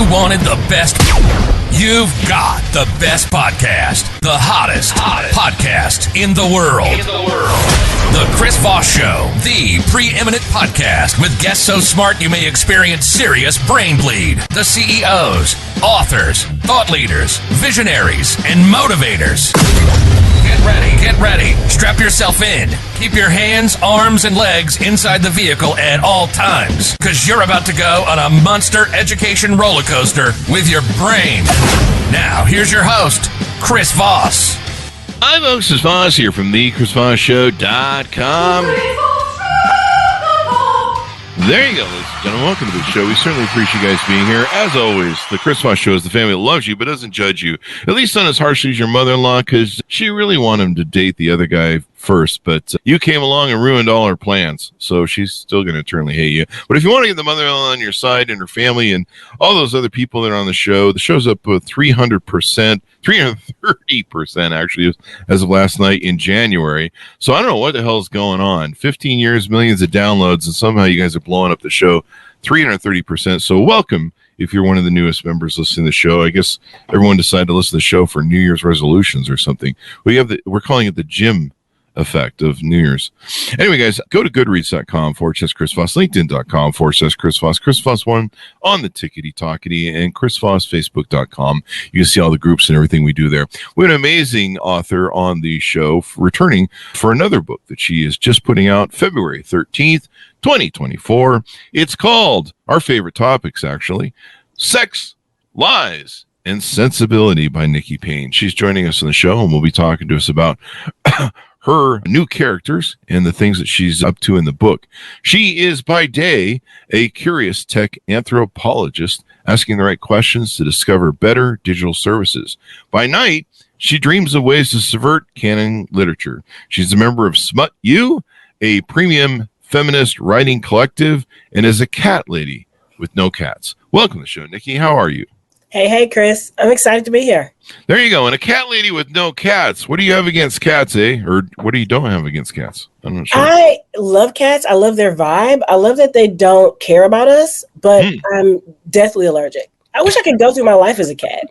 you wanted the best, you've got the best podcast. The hottest podcast in the world. The Chris Voss Show, the preeminent podcast with guests so smart you may experience serious brain bleed. The CEOs, authors, thought leaders, visionaries, and motivators. Get ready. Strap yourself in. Keep your hands, arms, and legs inside the vehicle at all times, because you're about to go on a monster education roller coaster with your brain. Now, here's your host, Chris Voss. Hi, folks. It's Voss here from thechrisvossshow.com. There you go, ladies and gentlemen. Welcome to the show. We certainly appreciate you guys being here. As always, the Chris Voss Show is the family that loves you but doesn't judge you. At least not as harshly as your mother-in-law, because she really wanted him to date the other guy first, but you came along and ruined all her plans, so she's still going to eternally hate you. But if you want to get the mother-in-law on your side and her family and all those other people that are on the show's up with 330% actually as of last night in January. So I don't know what the hell is going on. 15 years, millions of downloads, and somehow you guys are blowing up the show 330%. So welcome. If you're one of the newest members listening to the show, I guess everyone decided to listen to the show for New Year's resolutions or something. We're calling it the gym effect of New Year's. Anyway, guys, go to goodreads.com/Chris Voss, LinkedIn.com/Chris Voss, Chris Voss 1 on the Tickety Talkety, and Chris Voss, Facebook.com. You can see all the groups and everything we do there. We have an amazing author on the show returning for another book that she is just putting out February 13th, 2024. It's called, our favorite topics actually, Sex, Lies, and Sensibility by Nikki Payne. She's joining us on the show and will be talking to us about her new characters and the things that she's up to in the book. She is by day a curious tech anthropologist asking the right questions to discover better digital services. By night, she dreams of ways to subvert canon literature. She's a member of Smut U, a premium feminist writing collective, and is a cat lady with no cats. Welcome to the show, Nikki. How are you? Hey, Chris. I'm excited to be here. There you go. And a cat lady with no cats. What do you have against cats, eh? Or what do you don't have against cats? I'm not sure. I love cats. I love their vibe. I love that they don't care about us, but I'm deathly allergic. I wish I could go through my life as a cat.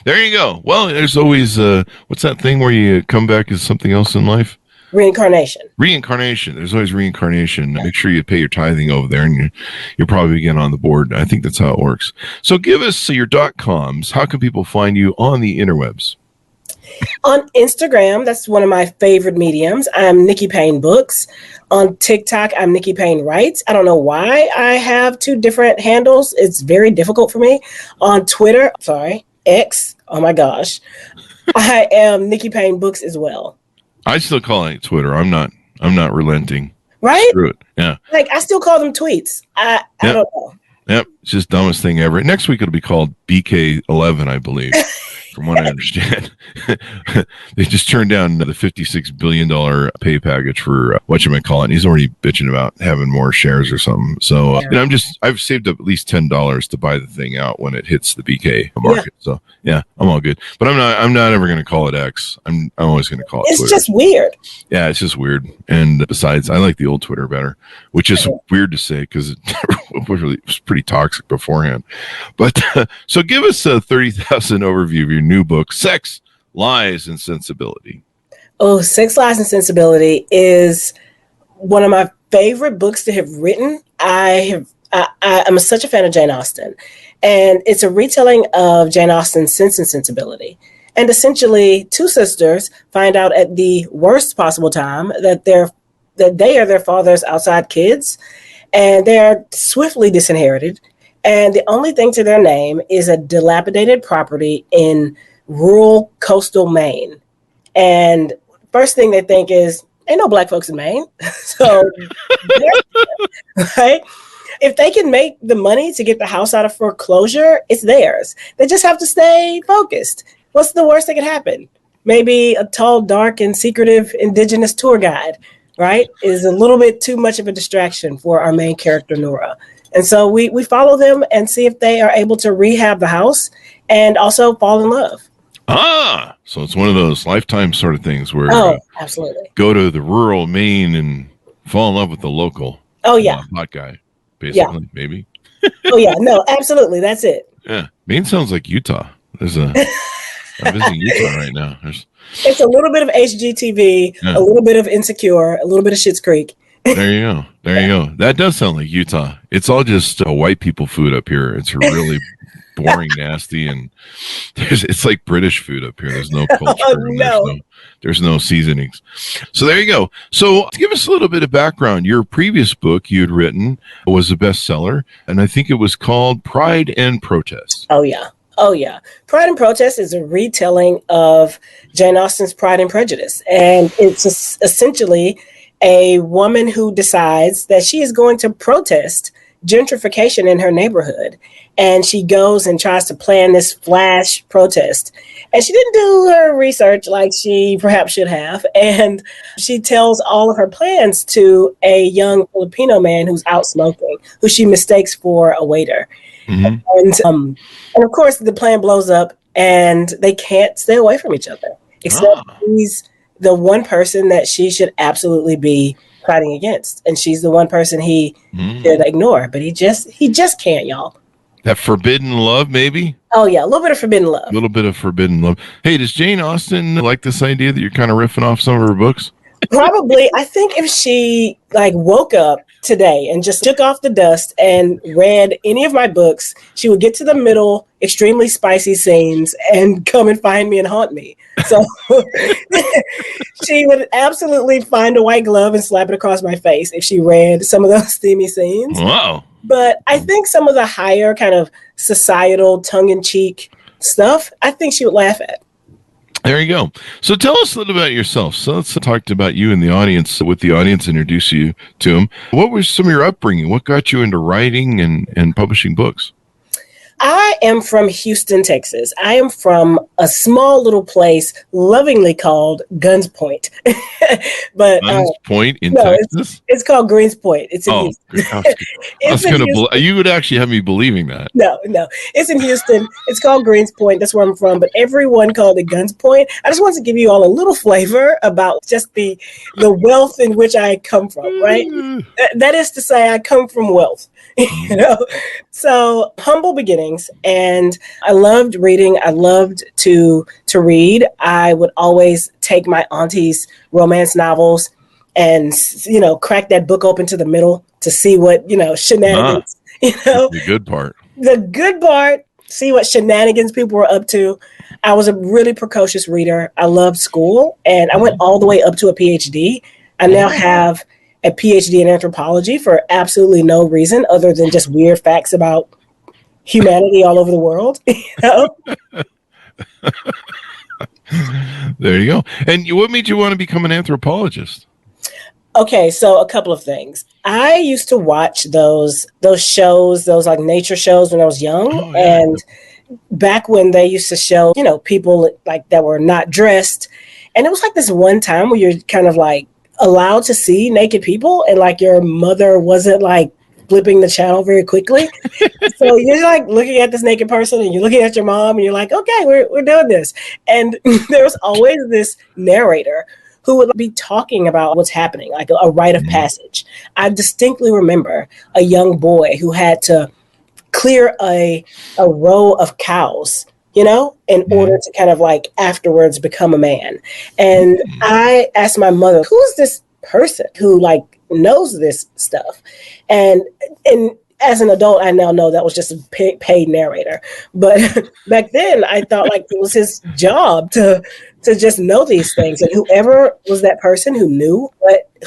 There you go. Well, there's always, what's that thing where you come back as something else in life? Reincarnation. There's always reincarnation. Make sure you pay your tithing over there, and you'll probably get on the board. I think that's how it works. So give us your .coms. How can people find you on the interwebs? On Instagram, that's one of my favorite mediums. I'm Nikki Payne Books. On TikTok, I'm Nikki Payne Writes. I don't know why I have two different handles. It's very difficult for me. On Twitter, X, oh my gosh, I am Nikki Payne Books as well. I still call it Twitter. I'm not relenting. Right? Screw it. Yeah. Like, I still call them tweets. I don't know. Yep. It's just dumbest thing ever. Next week it'll be called BK11, I believe. From what I understand. They just turned down the $56 billion pay package for whatchamacallit. And he's already bitching about having more shares or something. So I've saved up at least $10 to buy the thing out when it hits the BK market. Yeah. So yeah, I'm all good. But I'm not ever going to call it X. I'm always going to call it Twitter. It's just weird. Yeah, it's just weird. And besides, I like the old Twitter better, which is weird to say because it was pretty toxic beforehand. But so give us a 30,000 overview of your new book, Sex, Lies, and Sensibility. Oh, Sex, Lies, and Sensibility is one of my favorite books to have written. I'm such a fan of Jane Austen, and it's a retelling of Jane Austen's Sense and Sensibility. And essentially, two sisters find out at the worst possible time that they are their father's outside kids, and they are swiftly disinherited. And the only thing to their name is a dilapidated property in rural coastal Maine. And first thing they think is, ain't no black folks in Maine. So, right? If they can make the money to get the house out of foreclosure, it's theirs. They just have to stay focused. What's the worst that could happen? Maybe a tall, dark, and secretive indigenous tour guide, right, is a little bit too much of a distraction for our main character, Nora. And so we follow them and see if they are able to rehab the house and also fall in love. So it's one of those lifetime sort of things where absolutely go to the rural Maine and fall in love with the local hot guy, basically, maybe. No, absolutely. That's it. Yeah. Maine sounds like Utah. I'm visiting Utah right now. It's a little bit of HGTV, Yeah. a little bit of Insecure, a little bit of Schitt's Creek. There you go. There you go. That does sound like Utah. It's all just white people food up here. It's really boring, nasty, and it's like British food up here. There's no culture. And there's no seasonings. So there you go. So give us a little bit of background. Your previous book you had written was a bestseller, and I think it was called Pride and Protest. Oh, yeah. Pride and Protest is a retelling of Jane Austen's Pride and Prejudice. And it's essentially a woman who decides that she is going to protest gentrification in her neighborhood. And she goes and tries to plan this flash protest. And she didn't do her research like she perhaps should have. And she tells all of her plans to a young Filipino man who's out smoking, who she mistakes for a waiter. Mm-hmm. And of course, the plan blows up and they can't stay away from each other, except he's the one person that she should absolutely be fighting against. And she's the one person he should ignore. But he just can't, y'all. That forbidden love, maybe? Oh, yeah. A little bit of forbidden love. A little bit of forbidden love. Hey, does Jane Austen like this idea that you're kind of riffing off some of her books? Probably. I think if she woke up today and just took off the dust and read any of my books, she would get to the middle, extremely spicy scenes and come and find me and haunt me. So she would absolutely find a white glove and slap it across my face if she read some of those steamy scenes. Wow. But I think some of the higher kind of societal tongue-in-cheek stuff, I think she would laugh at. There you go. So tell us a little about yourself. So let's talk about you and the audience, with the audience, introduce you to them. What was some of your upbringing? What got you into writing and publishing books? I am from Houston, Texas. I am from a small little place lovingly called Guns Point. But Guns Point in Texas? It's called Greens Point. It's in Houston. You would actually have me believing that. No. It's in Houston. It's called Greens Point. That's where I'm from. But everyone called it Guns Point. I just want to give you all a little flavor about just the wealth in which I come from, right? That is to say, I come from wealth. So humble beginnings, and I loved reading. I loved to read. I would always take my auntie's romance novels and crack that book open to the middle to see what shenanigans. The good part. See what shenanigans people were up to. I was a really precocious reader. I loved school, and I went all the way up to a PhD. I now have a PhD in anthropology for absolutely no reason other than just weird facts about humanity all over the world. There you go. And what made you want to become an anthropologist? Okay, so a couple of things. I used to watch those shows, those nature shows when I was young. And back when they used to show, people that were not dressed. And it was this one time where you're kind of allowed to see naked people, and your mother wasn't flipping the channel very quickly. So you're looking at this naked person and you're looking at your mom and you're like, okay, we're doing this. And there was always this narrator who would be talking about what's happening, a rite of passage. I distinctly remember a young boy who had to clear a row of cows, in order to kind of afterwards become a man. And I asked my mother, who's this person who knows this stuff? And as an adult, I now know that was just a paid narrator. But back then I thought it was his job to just know these things. And whoever was that person who knew,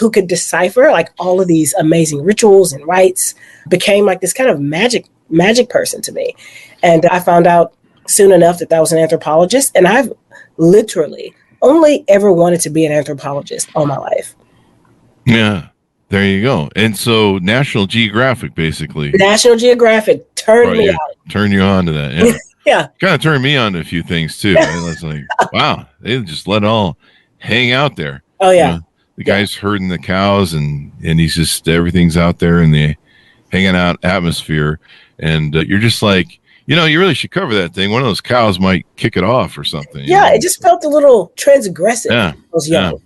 who could decipher all of these amazing rituals and rites, became this kind of magic person to me. And I found out soon enough that was an anthropologist, and I've literally only ever wanted to be an anthropologist all my life. Yeah, there you go. And so National Geographic turned me out. Turn you on to that. Yeah. Yeah. Kind of turned me on to a few things too. I was wow, they just let it all hang out there. Oh yeah. The guy's herding the cows and he's just, everything's out there in the hanging out atmosphere. And you're just you really should cover that thing. One of those cows might kick it off or something. Yeah, it just felt a little transgressive. Yeah, I was young,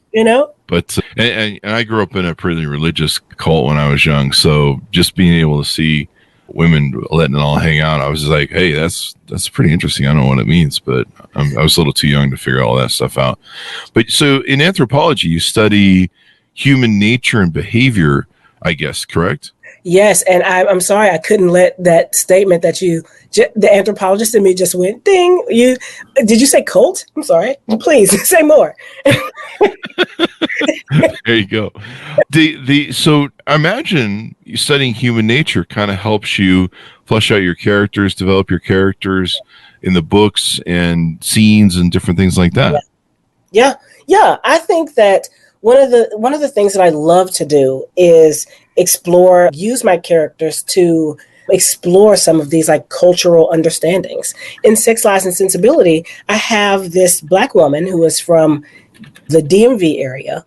But and I grew up in a pretty religious cult when I was young, so just being able to see women letting it all hang out. I was just like, hey, that's pretty interesting. I don't know what it means, but I was a little too young to figure all that stuff out. But so in anthropology, you study human nature and behavior, I guess, correct? Yes, and I'm sorry I couldn't let that statement that the anthropologist in me just went ding. Did you say cult? I'm sorry. Please say more. There you go. So I imagine studying human nature kind of helps you flesh out your characters, develop your characters in the books and scenes and different things like that. Yeah. I think that one of the things that I love to do is use my characters to explore some of these like cultural understandings. In Sex, Lies, and Sensibility, I have this Black woman who is from the DMV area.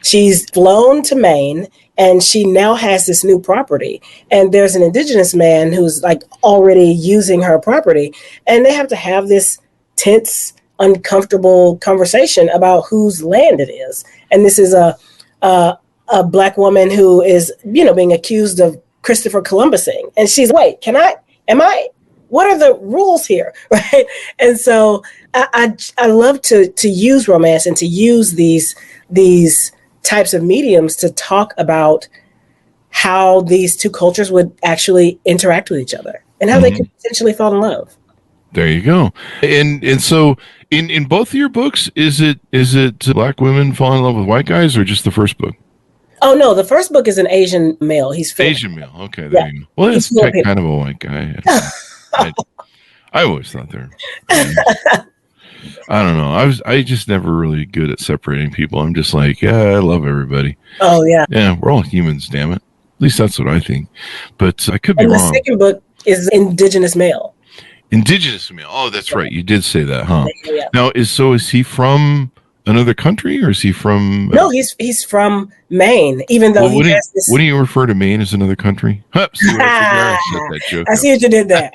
She's flown to Maine and she now has this new property. And there's an indigenous man who's like already using her property. And they have to have this tense, uncomfortable conversation about whose land it is. And this is a Black woman who is, being accused of Christopher Columbusing. And she's, wait, what are the rules here? Right. And so I love to use romance and to use these types of mediums to talk about how these two cultures would actually interact with each other and how they could potentially fall in love. There you go. And so in both of your books, is it Black women fall in love with white guys or just the first book? Oh, no, the first book is an Asian male. He's Filipino. Asian male. Okay. There you go. Well, it's kind of a white guy. I always thought they're. I don't know. I just never really good at separating people. I'm just like, yeah, I love everybody. Oh, yeah. Yeah, we're all humans, damn it. At least that's what I think. But I could be wrong. The second book is indigenous male. Indigenous male. Oh, that's right. You did say that, huh? Yeah. Now, is he from another country or is he from? No, he's from Maine. Even though he has this. Wouldn't you refer to Maine as another country? See what I said that joke. I see what you did there.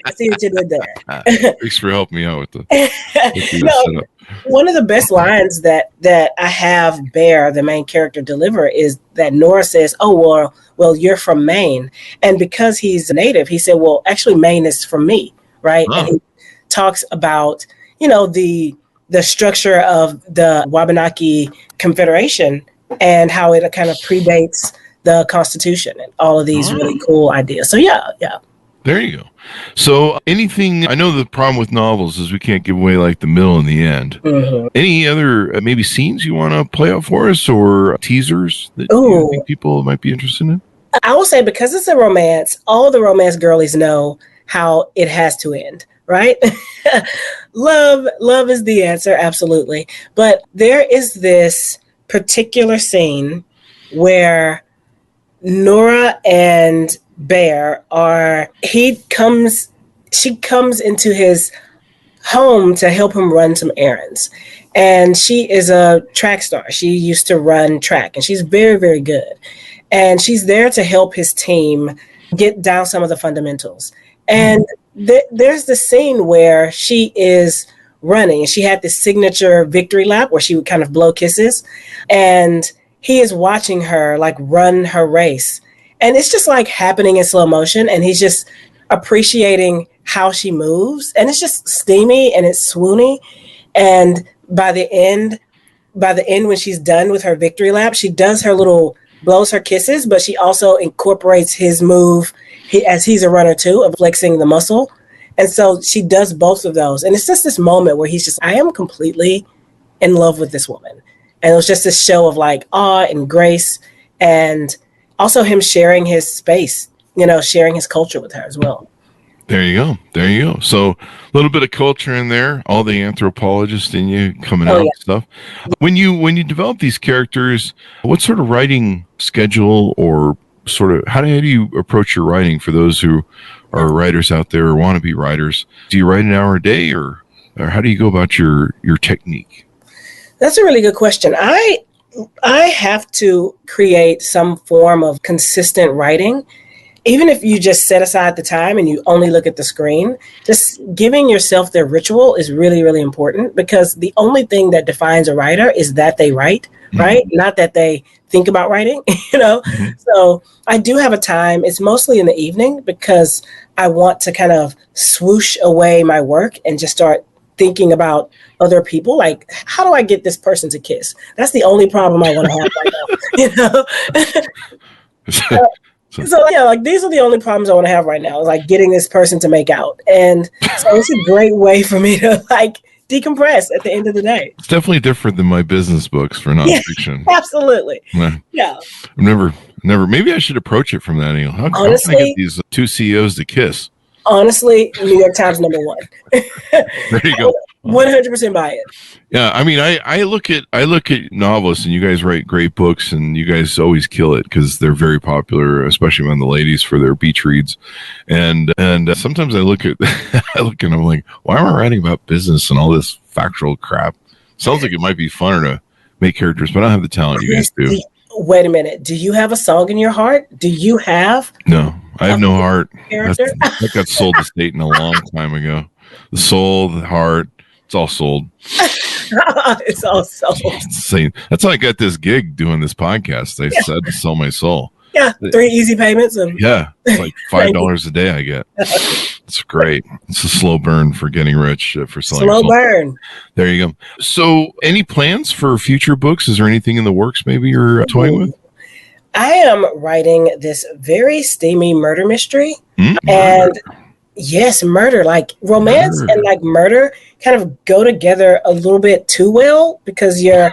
Thanks for helping me out with the. One of the best lines that I have Bear, the main character, deliver is that Nora says, "Oh well, you're from Maine," and because he's a native, he said, "Well, actually, Maine is from me." Right. Oh. And he talks about, the structure of the Wabanaki Confederation and how it kind of predates the Constitution and all of these really cool ideas. So, yeah. There you go. So anything, I know the problem with novels is we can't give away like the middle and the end. Mm-hmm. Any other maybe scenes you want to play out for us or teasers that you think people might be interested in? I will say, because it's a romance, all the romance girlies know how it has to end, right? Love is the answer, absolutely. But there is this particular scene where Nora and Bear she comes into his home to help him run some errands. And she is a track star. She used to run track and she's very, very good. And she's there to help his team get down some of the fundamentals. And there's the scene where she is running. She had this signature victory lap where she would kind of blow kisses. And he is watching her like run her race. And it's just like happening in slow motion. And he's just appreciating how she moves. And it's just steamy and it's swoony. And by the end, when she's done with her victory lap, she does blows her kisses, but she also incorporates his move as he's a runner too, of flexing the muscle. And so she does both of those. And it's just this moment where he's just, I am completely in love with this woman. And it was just this show of like awe and grace and also him sharing his space, sharing his culture with her as well. There you go. So a little bit of culture in there, all the anthropologist in you coming out and stuff. When you develop these characters, what sort of writing schedule or sort of how do you approach your writing for those who are writers out there or want to be writers? Do you write an hour a day or how do you go about your technique? That's a really good question. I have to create some form of consistent writing. Even if you just set aside the time and you only look at the screen, just giving yourself their ritual is really, really important because the only thing that defines a writer is that they write, right? Not that they think about writing, So I do have a time. It's mostly in the evening because I want to kind of swoosh away my work and just start thinking about other people. Like, how do I get this person to kiss? That's the only problem I want to have right now, So yeah, like these are the only problems I want to have right now, is like getting this person to make out. And so it's a great way for me to like decompress at the end of the day. It's definitely different than my business books for nonfiction. Yeah, absolutely. Yeah. I've never, maybe I should approach it from that angle. How can I get these two CEOs to kiss? Honestly, New York Times #1. There you go. 100% buy it. Yeah, I mean, I look at novelists, and you guys write great books, and you guys always kill it because they're very popular, especially among the ladies for their beach reads. And sometimes I look and I'm like, why am I writing about business and all this factual crap? Sounds like it might be funner to make characters, but I don't have the talent you guys do. Wait a minute. Do you have a song in your heart? Do you have? No, I have no heart. Character? That got sold to Satan a long time ago. The soul, the heart. It's all sold. It's all sold. Insane. That's how I got this gig doing this podcast. I said to sell my soul. Yeah, 3 easy payments. It's like $5 a day I get. It's great. It's a slow burn for getting rich for selling. Slow burn. There you go. So, any plans for future books? Is there anything in the works maybe you're toying with? I am writing this very steamy murder mystery. And yes, murder, like romance and like murder kind of go together a little bit too well, because you're,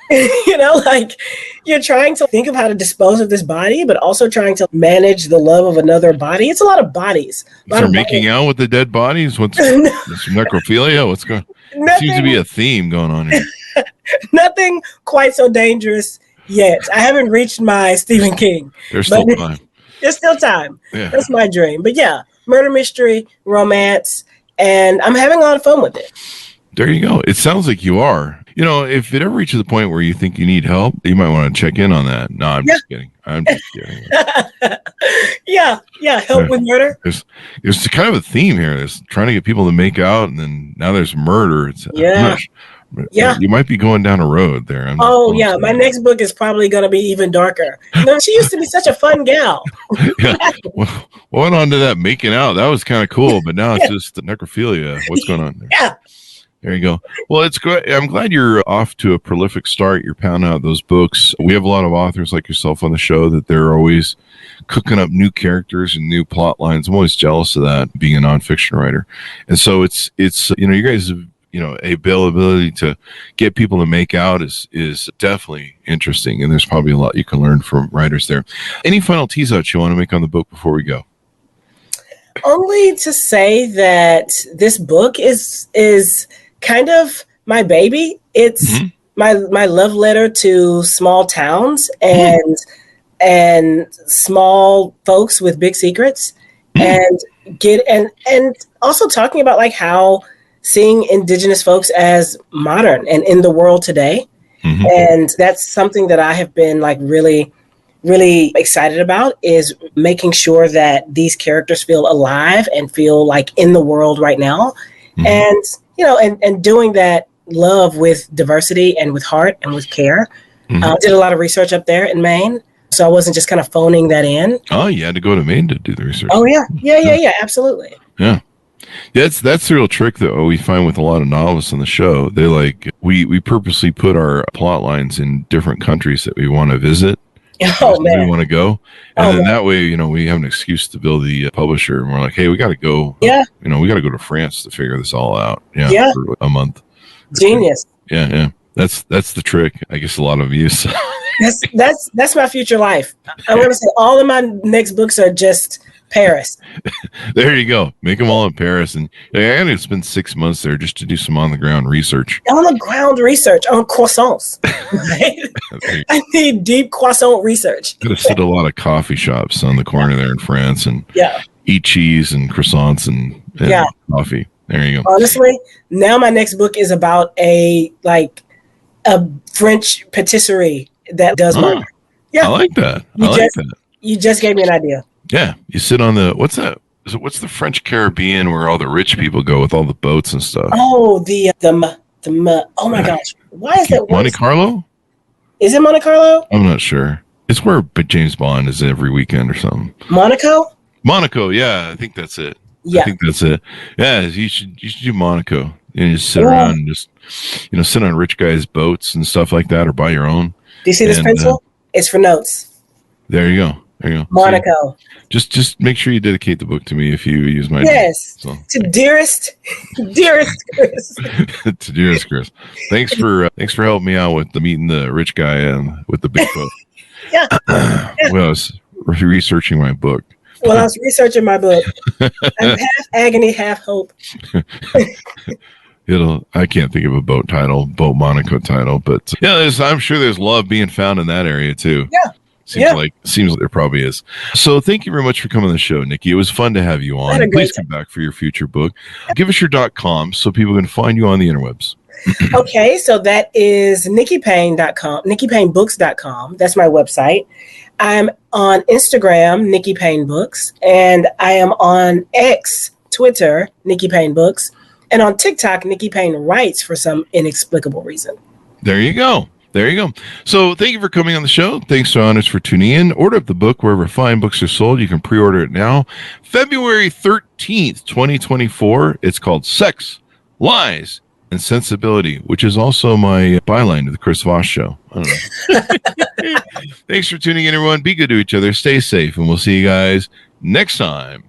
like you're trying to think of how to dispose of this body, but also trying to manage the love of another body. It's a lot of bodies. They're making out with the dead bodies? What's necrophilia? What's going on? Seems to be a theme going on here. Nothing quite so dangerous yet. I haven't reached my Stephen King. There's still time. There's still time. Yeah. That's my dream. But yeah, murder mystery, romance, and I'm having a lot of fun with it. There you go. It sounds like you are. If it ever reaches the point where you think you need help, you might want to check in on that. No, I'm just kidding. Yeah. Help with murder. There's kind of a theme here. There's trying to get people to make out, and then now there's murder. You might be going down a road there. My next book is probably going to be even darker. She used to be such a fun gal. Well, went on to that making out. That was kind of cool, but now it's just necrophilia. What's going on there? Yeah. There you go. Well, it's good. I'm glad you're off to a prolific start. You're pounding out those books. We have a lot of authors like yourself on the show that they're always cooking up new characters and new plot lines. I'm always jealous of that, being a nonfiction writer. And so it's you guys have, ability to get people to make out is definitely interesting. And there's probably a lot you can learn from writers there. Any final tease outs you want to make on the book before we go? Only to say that this book is kind of my baby. It's my love letter to small towns and small folks with big secrets, and also talking about like how seeing Indigenous folks as modern and in the world today. And that's something that I have been like really, really excited about, is making sure that these characters feel alive and feel like in the world right now. And, and doing that love with diversity and with heart and with care. Did a lot of research up there in Maine. So I wasn't just kind of phoning that in. Oh, you had to go to Maine to do the research. Oh, yeah. Yeah, absolutely. Yeah. That's the real trick that we find with a lot of novelists on the show. They we purposely put our plot lines in different countries that we want to visit. Oh, man. We want to go. And then that way, we have an excuse to build the publisher. And we're like, hey, we got to go. Yeah. We got to go to France to figure this all out. Yeah. For a month. Genius. Yeah. That's the trick. I guess a lot of use. That's my future life. I'm going to say all of my next books are just Paris. There you go. Make them all in Paris. And I got to spend 6 months there just to do some on-the-ground research. On-the-ground research on croissants. Right? I need deep croissant research. Got to sit at a lot of coffee shops on the corner there in France and eat cheese and croissants and coffee. There you go. Honestly, now my next book is about a French patisserie that does murder. Yeah, I like that. You just gave me an idea. Yeah, you sit on what's that? What's the French Caribbean where all the rich people go with all the boats and stuff? Oh, oh my gosh, why is that Monte Carlo? Is it Monte Carlo? I'm not sure. It's where James Bond is every weekend or something. Monaco? Monaco, yeah, I think that's it. Yeah. I think that's it. Yeah, you should do Monaco. And just sit around and just, sit on rich guys' boats and stuff like that, or buy your own. Do you see this pencil? It's for notes. There you go. There you go. Monaco. Just make sure you dedicate the book to me if you use my name. So. To dearest Chris. To dearest Chris. Thanks for helping me out with meeting the rich guy and with the big book. Yeah. Well, I was researching my book. Well, I was researching my book. I'm half agony, half hope. I can't think of a boat Monaco title, but I'm sure there's love being found in that area too. Yeah. Seems like there probably is. So thank you very much for coming on the show, Nikki. It was fun to have you on. Please come back for your future book. Give us your .com so people can find you on the interwebs. Okay, so that is NikkiPayne.com, NikkiPayneBooks.com. That's my website. I'm on Instagram, Nikki Payne Books, and I am on X, Twitter, Nikki Payne Books, and on TikTok, Nikki Payne Writes for some inexplicable reason. There you go. So thank you for coming on the show. Thanks to Honest for tuning in. Order up the book wherever fine books are sold. You can pre-order it now. February 13th, 2024. It's called Sex, Lies, and Sensibility, which is also my byline to the Chris Voss Show. I don't know. Thanks for tuning in, everyone. Be good to each other. Stay safe, and we'll see you guys next time.